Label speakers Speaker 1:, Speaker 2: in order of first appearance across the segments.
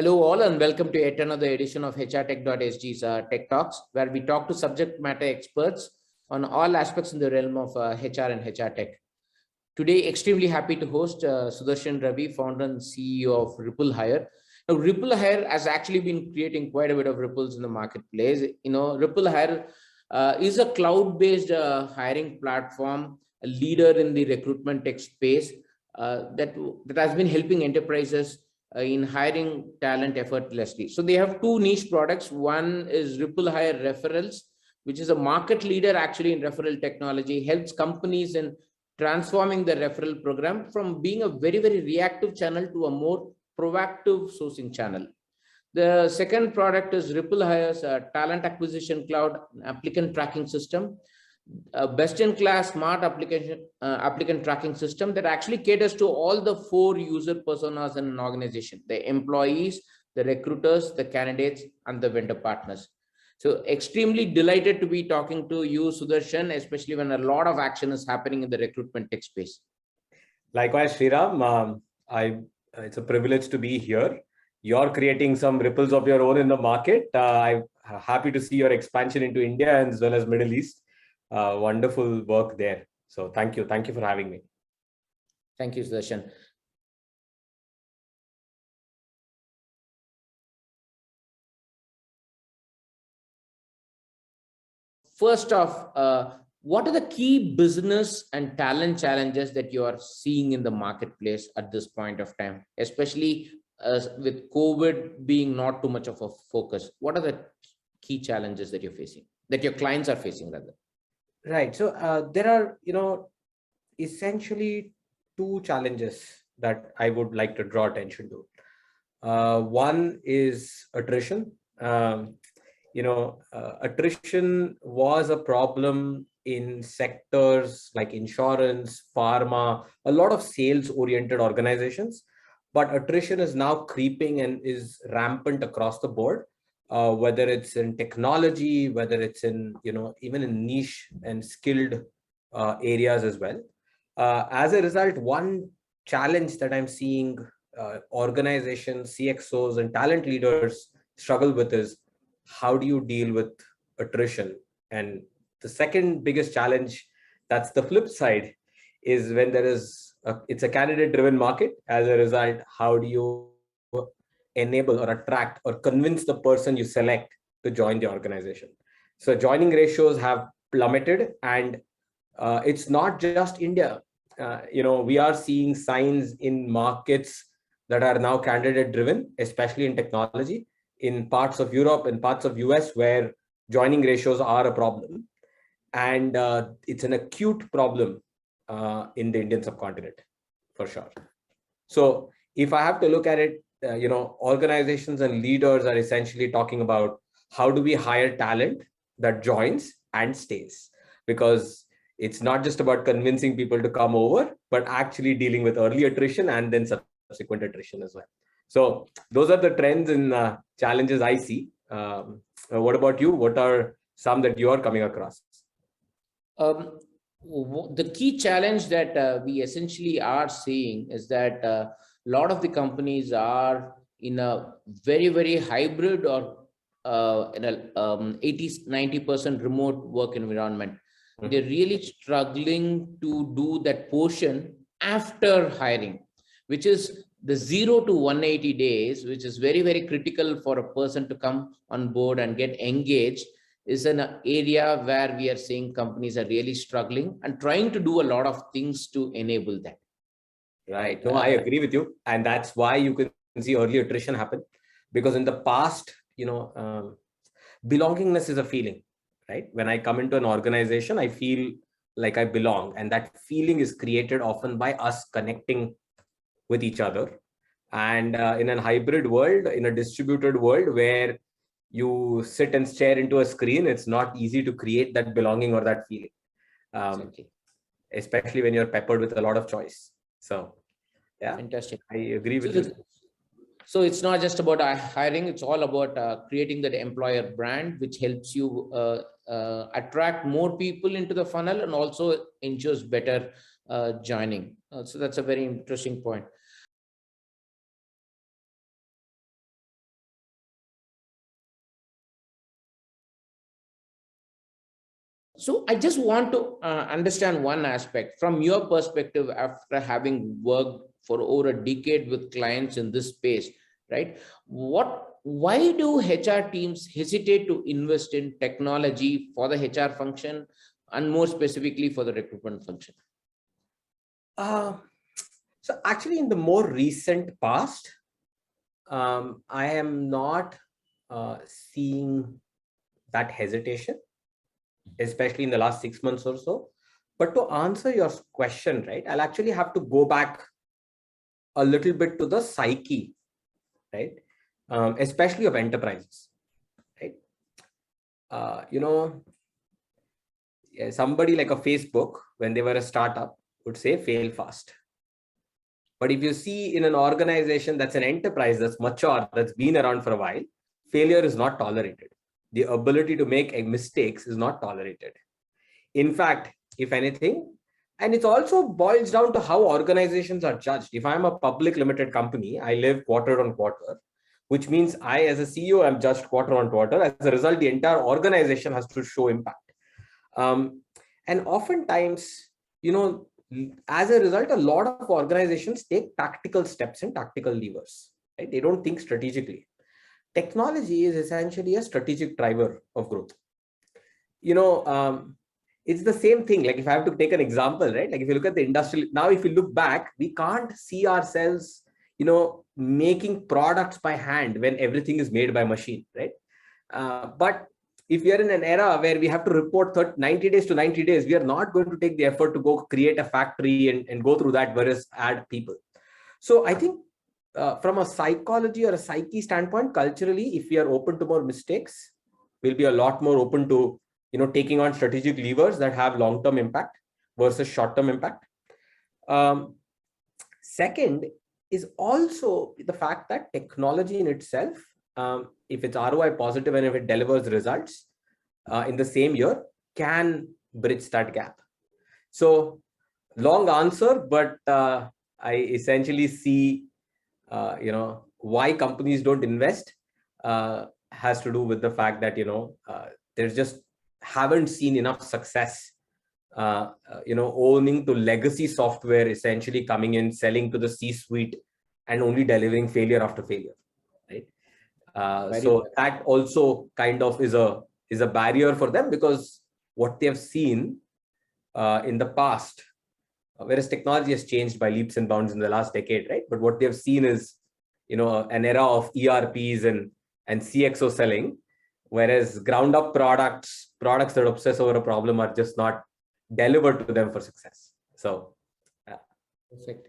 Speaker 1: Hello all and welcome to yet another edition of hrtech.sg's Tech Talks, where we talk to subject matter experts on all aspects in the realm of HR and HR tech. Today, extremely happy to host Sudarsan Ravi, founder and CEO of RippleHire. Now, RippleHire has actually been creating quite a bit of ripples in the marketplace. RippleHire is a cloud-based hiring platform, a leader in the recruitment tech space that has been helping enterprises in hiring talent effortlessly. So they have two niche products. One is RippleHire Referrals, which is a market leader actually in referral technology, helps companies in transforming the referral program from being a very, very reactive channel to a more proactive sourcing channel. The second product is RippleHire's talent acquisition cloud applicant tracking system, a best-in-class smart applicant tracking system that actually caters to all the four user personas in an organization: the employees, the recruiters, the candidates, and the vendor partners. So extremely delighted to be talking to you, Sudarshan, especially when a lot of action is happening in the recruitment tech space.
Speaker 2: Likewise, Sriram, it's a privilege to be here. You're creating some ripples of your own in the market. I'm happy to see your expansion into India as well as Middle East. Wonderful work there. So thank you. Thank you for having me.
Speaker 1: Thank you, Sudarshan. First off, what are the key business and talent challenges that you are seeing in the marketplace at this point of time, especially with COVID being not too much of a focus? What are the key challenges that you're facing, that your clients are facing rather?
Speaker 2: Right. So there are, essentially two challenges that I would like to draw attention to. One is attrition. Attrition was a problem in sectors like insurance, pharma, a lot of sales-oriented organizations, but attrition is now creeping and is rampant across the board. Whether it's in technology, whether it's in, even in niche and skilled areas as well. As a result, one challenge that I'm seeing organizations, CXOs, and talent leaders struggle with is, how do you deal with attrition? And the second biggest challenge, that's the flip side, is when it's a candidate-driven market. As a result, how do you enable or attract or convince the person you select to join the organization? So joining ratios have plummeted, and it's not just India. We are seeing signs in markets that are now candidate-driven, especially in technology, in parts of Europe and parts of US, where joining ratios are a problem. And it's an acute problem in the Indian subcontinent, for sure. So if I have to look at it, organizations and leaders are essentially talking about how do we hire talent that joins and stays, because it's not just about convincing people to come over, but actually dealing with early attrition and then subsequent attrition as well. So those are the trends and challenges I see. What about you? What are some that you are coming across?
Speaker 1: The key challenge that we essentially are seeing is that a lot of the companies are in a very, very hybrid or in a 80-90% remote work environment. Mm-hmm. They're really struggling to do that portion after hiring, which is the 0 to 180 days, which is very, very critical for a person to come on board and get engaged, is an area where we are seeing companies are really struggling and trying to do a lot of things to enable that.
Speaker 2: Right. No, I agree with you. And that's why you can see early attrition happen, because in the past, belongingness is a feeling, right? When I come into an organization, I feel like I belong. And that feeling is created often by us connecting with each other. And in a hybrid world, in a distributed world where you sit and stare into a screen, it's not easy to create that belonging or that feeling, especially when you're peppered with a lot of choice. So, yeah,
Speaker 1: fantastic.
Speaker 2: I agree with you.
Speaker 1: So it's not just about hiring, it's all about creating that employer brand, which helps you attract more people into the funnel and also ensures better joining. So that's a very interesting point. So I just want to understand one aspect from your perspective after having worked for over a decade with clients in this space, right? Why do HR teams hesitate to invest in technology for the HR function and more specifically for the recruitment function?
Speaker 2: Uh, so actually in the more recent past, I am not seeing that hesitation, especially in the last 6 months or so. But to answer your question, right, I'll actually have to go back a little bit to the psyche, right, especially of enterprises, right? Somebody like a Facebook, when they were a startup, would say fail fast. But if you see in an organization that's an enterprise, that's mature, that's been around for a while, failure is not tolerated. The ability to make mistakes is not tolerated. In fact, if anything, and it also boils down to how organizations are judged. If I'm a public limited company, I live quarter on quarter, which means I, as a CEO, am judged quarter on quarter. As a result, the entire organization has to show impact. And oftentimes, as a result, a lot of organizations take tactical steps and tactical levers, right? They don't think strategically. Technology is essentially a strategic driver of growth. It's the same thing. Like if I have to take an example, right? Like if you look at the industrial, now if you look back, we can't see ourselves, making products by hand when everything is made by machine, right? But if we are in an era where we have to report 90 days to 90 days, we are not going to take the effort to go create a factory and go through that, whereas add people. So I think from a psychology or a psyche standpoint, culturally, if we are open to more mistakes, we'll be a lot more open to taking on strategic levers that have long-term impact versus short-term impact. Second is also the fact that technology in itself, if it's ROI positive and if it delivers results in the same year, can bridge that gap. So long answer, but I essentially see, why companies don't invest has to do with the fact that, there's just haven't seen enough success, owning to legacy software, essentially coming in, selling to the C-suite and only delivering failure after failure, right? So that also kind of is a barrier for them, because what they have seen in the past, whereas technology has changed by leaps and bounds in the last decade, right? But what they have seen is, an era of ERPs and CXO selling, whereas ground up products that obsess over a problem are just not delivered to them for success. So, yeah.
Speaker 1: Perfect.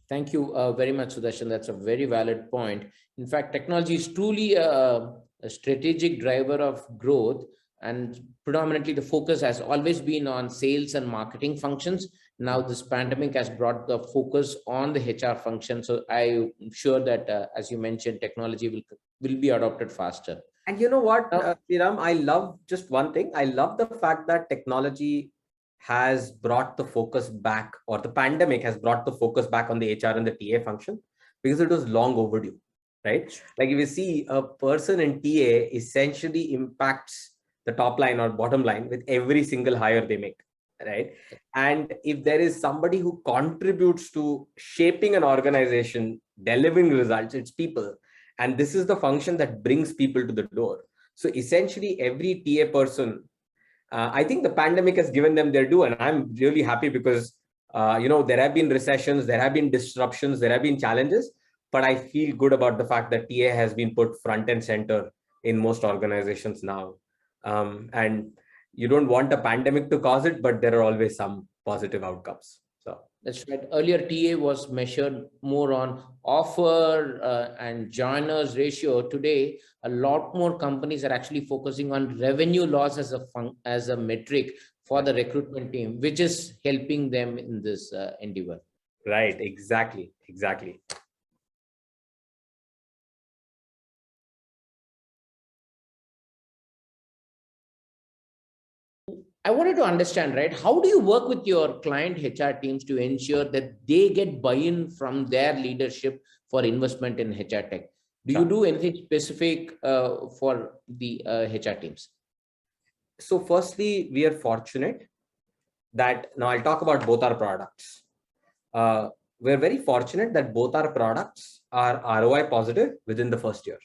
Speaker 1: Thank you very much, Sudarshan. That's a very valid point. In fact, technology is truly a strategic driver of growth, and predominantly the focus has always been on sales and marketing functions. Now this pandemic has brought the focus on the HR function. So I'm sure that, as you mentioned, technology will be adopted faster.
Speaker 2: And you know what, Sriram, I love just one thing. I love the fact that technology has brought the focus back, or the pandemic has brought the focus back on the HR and the TA function, because it was long overdue, right? Like if you see, a person in TA essentially impacts the top line or bottom line with every single hire they make, right? And if there is somebody who contributes to shaping an organization, delivering results, it's people. And this is the function that brings people to the door. So essentially every TA person, I think the pandemic has given them their due, and I'm really happy because, there have been recessions, there have been disruptions, there have been challenges, but I feel good about the fact that TA has been put front and center in most organizations now. And you don't want a pandemic to cause it, but there are always some positive outcomes. So
Speaker 1: that's right. Earlier, TA was measured more on offer and joiners ratio. Today, a lot more companies are actually focusing on revenue loss as a metric for the recruitment team, which is helping them in this endeavor.
Speaker 2: Right. Exactly.
Speaker 1: I wanted to understand, right? How do you work with your client HR teams to ensure that they get buy-in from their leadership for investment in HR tech? Do you do anything specific for the HR teams?
Speaker 2: So firstly, we are fortunate that now I'll talk about both our products. We're very fortunate that both our products are ROI positive within the first year.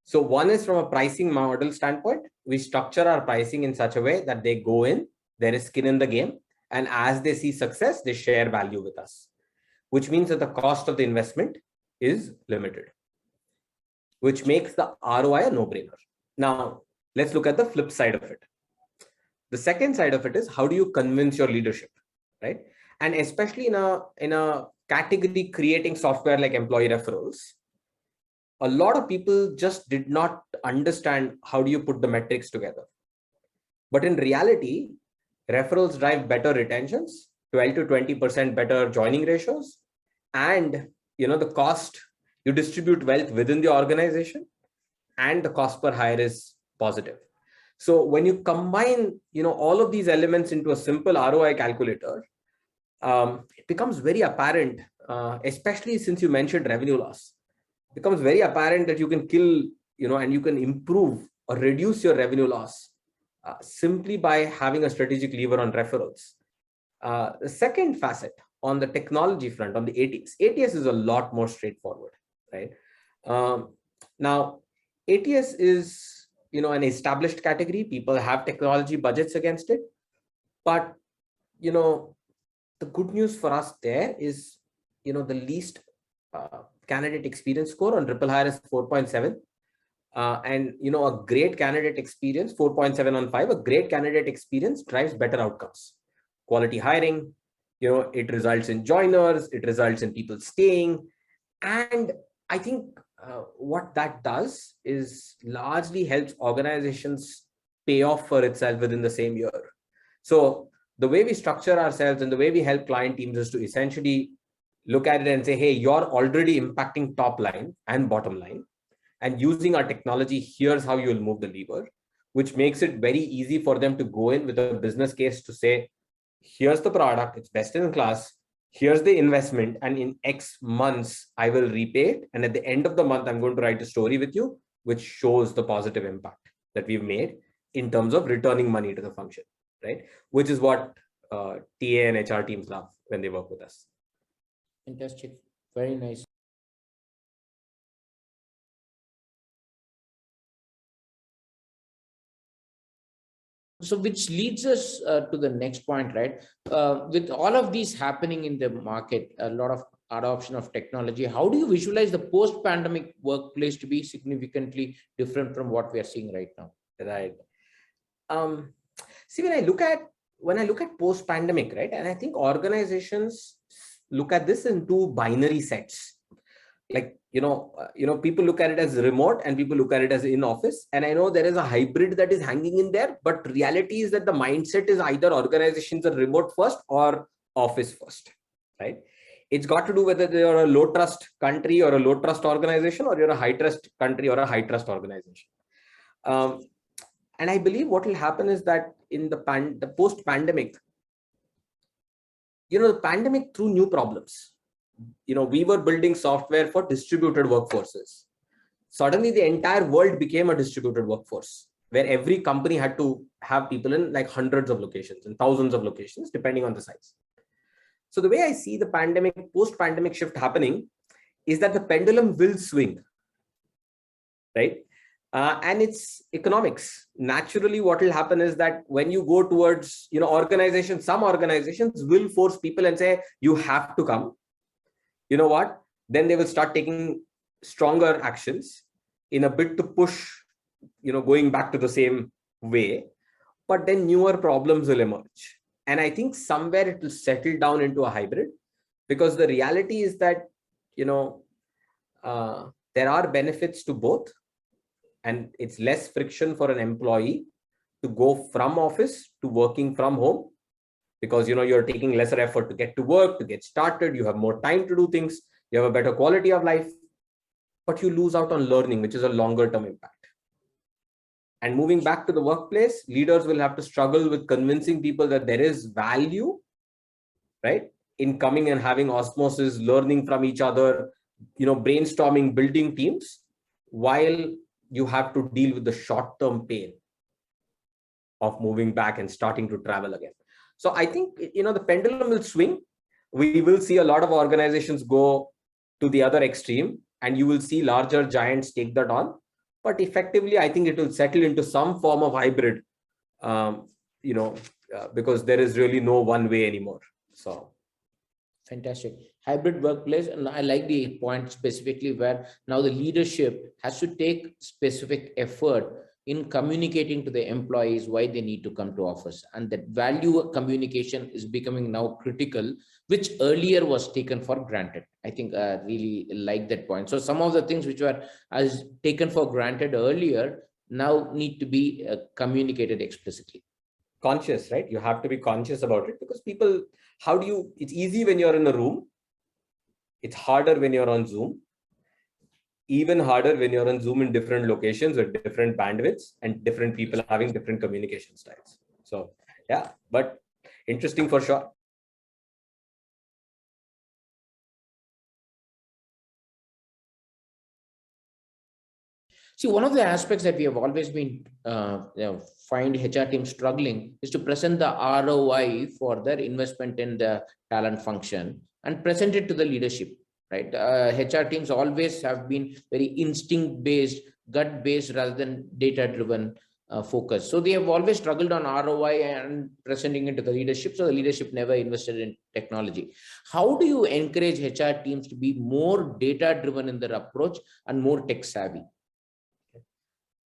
Speaker 2: So one is from a pricing model standpoint. We structure our pricing in such a way that they go in, there is skin in the game, and as they see success, they share value with us, which means that the cost of the investment is limited, which makes the ROI a no-brainer. Now, let's look at the flip side of it. The second side of it is, how do you convince your leadership, right? And especially in a category creating software like employee referrals, a lot of people just did not understand how do you put the metrics together. But in reality, referrals drive better retentions, 12 to 20% better joining ratios, and the cost, you distribute wealth within the organization, and the cost per hire is positive. So when you combine all of these elements into a simple ROI calculator, it becomes very apparent, especially since you mentioned revenue loss. It becomes very apparent that you can kill, and you can improve or reduce your revenue loss simply by having a strategic lever on referrals. The second facet on the technology front, on the ATS is a lot more straightforward, right? Now, ATS is an established category. People have technology budgets against it, but the good news for us there is the least candidate experience score on RippleHire is 4.7. And a great candidate experience, 4.7 on 5, a great candidate experience drives better outcomes. Quality hiring, it results in joiners, it results in people staying. And I think what that does is largely helps organizations pay off for itself within the same year. So the way we structure ourselves and the way we help client teams is to essentially look at it and say, hey, you're already impacting top line and bottom line. And using our technology, here's how you'll move the lever, which makes it very easy for them to go in with a business case to say, here's the product, it's best in class, here's the investment, and in X months, I will repay it. And at the end of the month, I'm going to write a story with you, which shows the positive impact that we've made in terms of returning money to the function, right? Which is what TA and HR teams love when they work with us.
Speaker 1: Fantastic. Very nice. So which leads us to the next point, right? With all of these happening in the market, a lot of adoption of technology, how do you visualize the post-pandemic workplace to be significantly different from what we are seeing right now?
Speaker 2: Right. See, when I look at post-pandemic, right, and I think organizations look at this in two binary sets. Like, people look at it as remote and people look at it as in office. And I know there is a hybrid that is hanging in there, but reality is that the mindset is either organizations are remote first or office first, right? It's got to do whether you're a low trust country or a low trust organization, or you're a high trust country or a high trust organization. And I believe what will happen is that in the post-pandemic, the pandemic threw new problems. We were building software for distributed workforces. Suddenly, the entire world became a distributed workforce where every company had to have people in like hundreds of locations and thousands of locations, depending on the size. So the way I see the post-pandemic shift happening is that the pendulum will swing, right? And it's economics. Naturally, what will happen is that when you go towards, organizations, some organizations will force people and say, you have to come. You know what? Then they will start taking stronger actions in a bid to push, going back to the same way. But then newer problems will emerge. And I think somewhere it will settle down into a hybrid, because the reality is that, there are benefits to both. And it's less friction for an employee to go from office to working from home, because you're taking lesser effort to get to work, to get started. You have more time to do things. You have a better quality of life, but you lose out on learning, which is a longer term impact. And moving back to the workplace, leaders will have to struggle with convincing people that there is value, right, in coming and having osmosis, learning from each other, brainstorming, building teams, while you have to deal with the short-term pain of moving back and starting to travel again. So I think, the pendulum will swing. We will see a lot of organizations go to the other extreme, and you will see larger giants take that on. But effectively, I think it will settle into some form of hybrid, because there is really no one way anymore. So.
Speaker 1: Fantastic. Hybrid workplace. And I like the point specifically where now the leadership has to take specific effort in communicating to the employees why they need to come to office. And that value communication is becoming now critical, which earlier was taken for granted. I think I really like that point. So some of the things which were as taken for granted earlier now need to be communicated explicitly.
Speaker 2: Conscious, right? You have to be conscious about it, because people, it's easy when you're in a room. It's harder when you're on Zoom. Even harder when you're on Zoom in different locations with different bandwidths and different people having different communication styles. So yeah, but interesting for sure.
Speaker 1: See, one of the aspects that we have always been find HR teams struggling is to present the ROI for their investment in the talent function and present it to the leadership, right? HR teams always have been very instinct-based, gut-based rather than data-driven focus. So they have always struggled on ROI and presenting it to the leadership. So the leadership never invested in technology. How do you encourage HR teams to be more data-driven in their approach and more tech-savvy?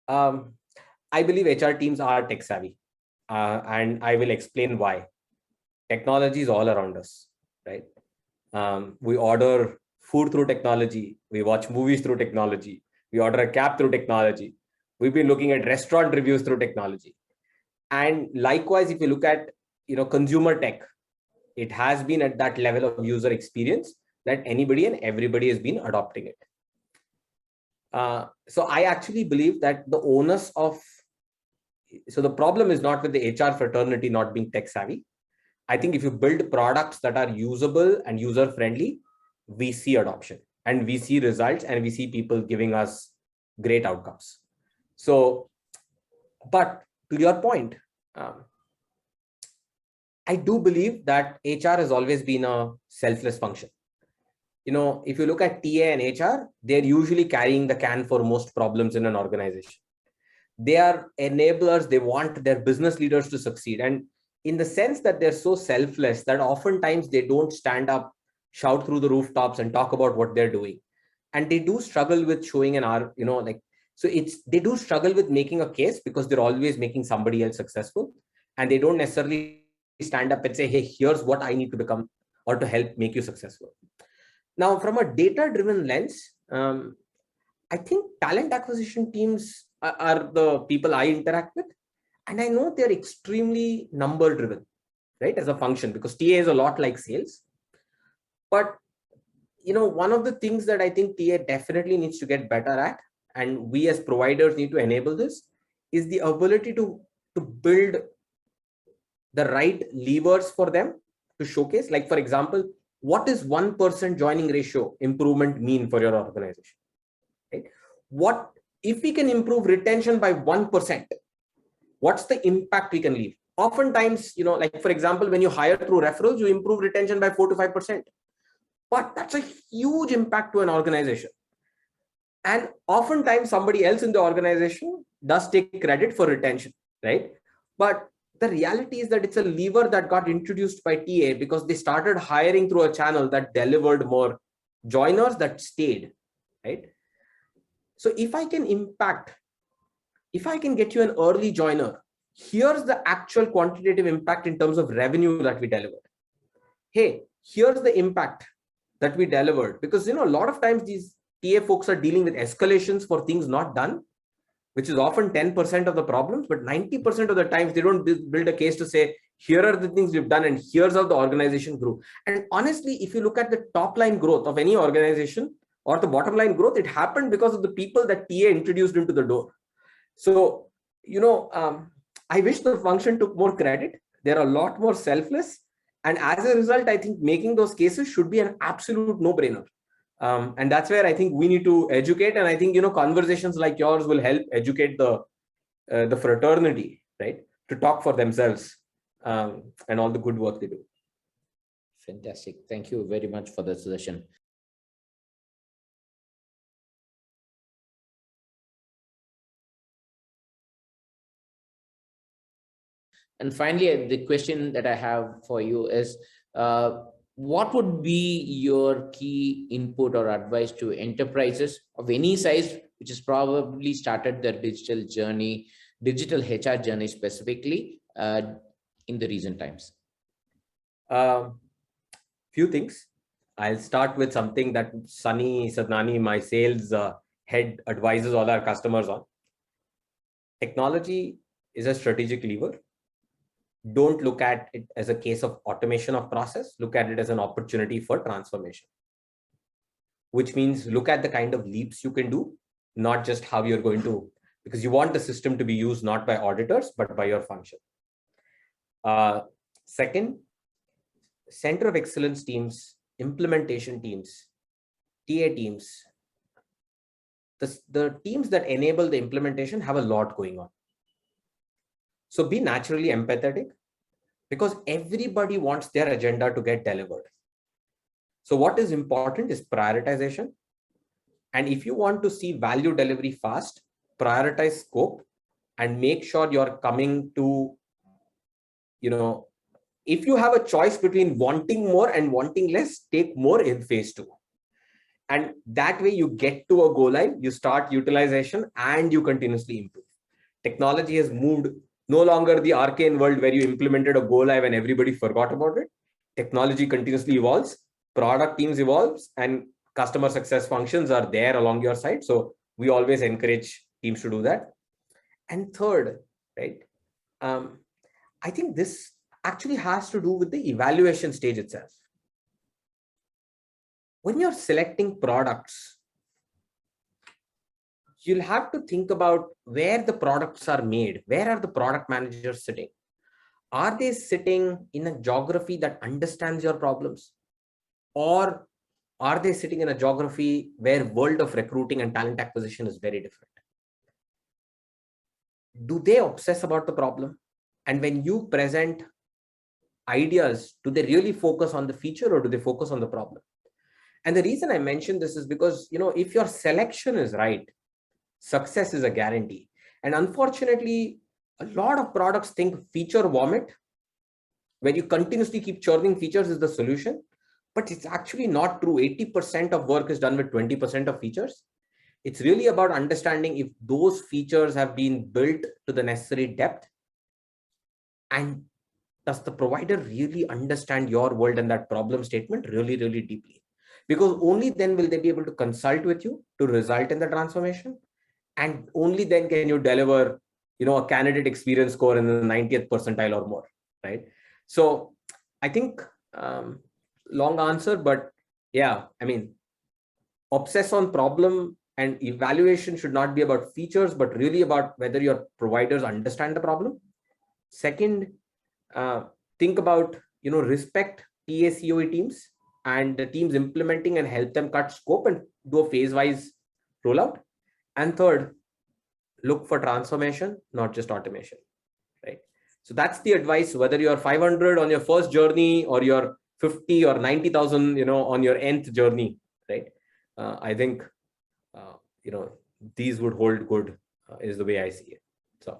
Speaker 2: I believe HR teams are tech savvy, and I will explain why. Technology is all around us, right? We order food through technology. We watch movies through technology. We order a cab through technology. We've been looking at restaurant reviews through technology. And likewise, if you look at, consumer tech, it has been at that level of user experience that anybody and everybody has been adopting it. So I actually believe that the onus of, so the problem is not with the HR fraternity not being tech savvy. I think if you build products that are usable and user friendly, we see adoption and we see results and we see people giving us great outcomes. So, but to your point, I do believe that HR has always been a selfless function. If you look at TA and HR, they're usually carrying the can for most problems in an organization. They are enablers. They want their business leaders to succeed. And in the sense that they're so selfless that oftentimes they don't stand up, shout through the rooftops and talk about what they're doing. And they do struggle with showing they do struggle with making a case because they're always making somebody else successful. And they don't necessarily stand up and say, hey, here's what I need to become or to help make you successful. Now, from a data-driven lens, I think talent acquisition teams are the people I interact with. And I know they're extremely number-driven, right, as a function, because TA is a lot like sales. But, one of the things that I think TA definitely needs to get better at, and we as providers need to enable this, is the ability to build the right levers for them to showcase. Like, for example, what is 1% joining ratio improvement mean for your organization? Right? What if we can improve retention by 1%? What's the impact we can leave? Oftentimes, like for example, when you hire through referrals, you improve retention by 4 to 5%. But that's a huge impact to an organization. And oftentimes somebody else in the organization does take credit for retention, right? But the reality is that it's a lever that got introduced by TA because they started hiring through a channel that delivered more joiners that stayed, right? So if I can get you an early joiner, here's the actual quantitative impact in terms of revenue that we delivered. Hey, here's the impact that we delivered, because a lot of times these TA folks are dealing with escalations for things not done, which is often 10% of the problems, but 90% of the times they don't build a case to say, here are the things we've done and here's how the organization grew. And honestly, if you look at the top line growth of any organization or the bottom line growth, it happened because of the people that TA introduced into the door. So, I wish the function took more credit. They're a lot more selfless. And as a result, I think making those cases should be an absolute no-brainer. And that's where I think we need to educate. And I think, conversations like yours will help educate the fraternity, right? to talk for themselves, and all the good work they do.
Speaker 1: Fantastic. Thank you very much for the suggestion. And finally, the question that I have for you is, what would be your key input or advice to enterprises of any size, which has probably started their digital journey, digital HR journey specifically, in the recent times?
Speaker 2: Few things. I'll start with something that Sunny Sadnani, my sales head, advises all our customers on. Technology is a strategic lever. Don't look at it as a case of automation of process. Look at it as an opportunity for transformation, which means look at the kind of leaps you can do, not just how you're going to, because you want the system to be used not by auditors, but by your function. Second, center of excellence teams, implementation teams, TA teams, the teams that enable the implementation have a lot going on. So be naturally empathetic, because everybody wants their agenda to get delivered. So what is important is prioritization. And if you want to see value delivery fast, prioritize scope and make sure you're coming to, if you have a choice between wanting more and wanting less, take more in phase 2. And that way you get to a go live, you start utilization, and you continuously improve. Technology has moved, no longer the arcane world where you implemented a go live and everybody forgot about it. Technology continuously evolves, product teams evolves, and customer success functions are there along your side. So we always encourage teams to do that. And third, right, I think this actually has to do with the evaluation stage itself. When you're selecting products, you'll have to think about where the products are made. Where are the product managers sitting? Are they sitting in a geography that understands your problems? Or are they sitting in a geography where world of recruiting and talent acquisition is very different? Do they obsess about the problem? And when you present ideas, do they really focus on the feature or do they focus on the problem? And the reason I mention this is because, if your selection is right, success is a guarantee. And unfortunately, a lot of products think feature vomit, where you continuously keep churning features, is the solution. But it's actually not true. 80% of work is done with 20% of features. It's really about understanding if those features have been built to the necessary depth, and does the provider really understand your world and that problem statement really, really deeply? Because only then will they be able to consult with you to result in the transformation. And only then can you deliver, a candidate experience score in the 90th percentile or more, right? So I think, long answer, but yeah, obsess on problem, and evaluation should not be about features, but really about whether your providers understand the problem. Second, think about, respect TACOE teams and the teams implementing, and help them cut scope and do a phase-wise rollout. And third, look for transformation, not just automation, right? So that's the advice, whether you're 500 on your first journey or you're 50 or 90,000, on your nth journey, right? I think, these would hold good, is the way I see it. So.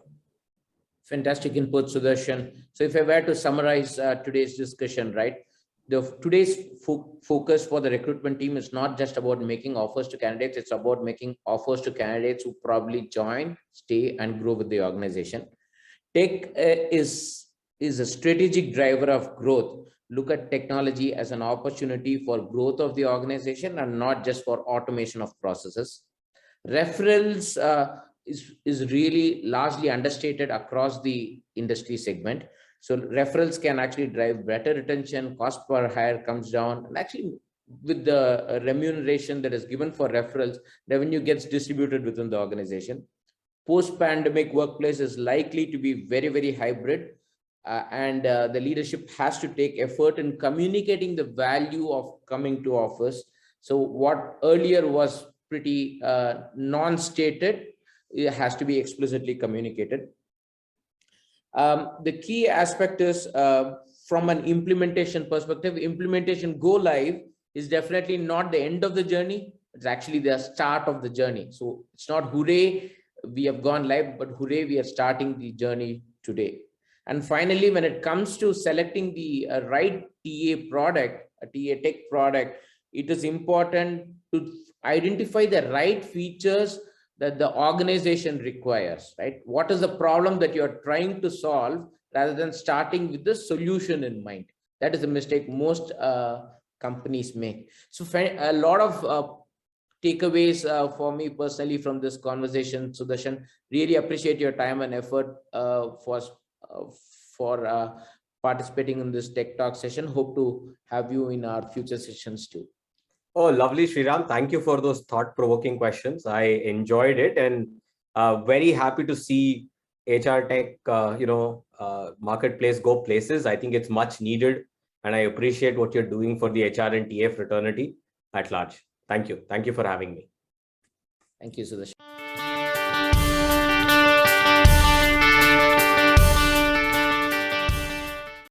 Speaker 1: Fantastic input, Sudarshan. So if I were to summarize today's discussion, right, today's focus for the recruitment team is not just about making offers to candidates, it's about making offers to candidates who probably join, stay, and grow with the organization. Tech is a strategic driver of growth. Look at technology as an opportunity for growth of the organization and not just for automation of processes. Referrals is really largely understated across the industry segment. So referrals can actually drive better retention, cost per hire comes down, and actually with the remuneration that is given for referrals, revenue gets distributed within the organization. Post-pandemic workplace is likely to be very, very hybrid, and the leadership has to take effort in communicating the value of coming to office. So what earlier was pretty non-stated, it has to be explicitly communicated. The key aspect is from an implementation perspective, implementation go live is definitely not the end of the journey. It's actually the start of the journey. So it's not hooray, we have gone live, but hooray, we are starting the journey today. And finally, when it comes to selecting the right TA product, a TA tech product, it is important to identify the right features that the organization requires, right? What is the problem that you're trying to solve rather than starting with the solution in mind? That is a mistake most companies make. So a lot of takeaways for me personally from this conversation, Sudarshan. Really appreciate your time and effort for participating in this Tech Talk session. Hope to have you in our future sessions too.
Speaker 2: Oh, lovely, Sriram. Thank you for those thought-provoking questions. I enjoyed it, and very happy to see HR tech, marketplace go places. I think it's much needed, and I appreciate what you're doing for the HR and TA fraternity at large. Thank you. Thank you for having me.
Speaker 1: Thank you, Sudarshan.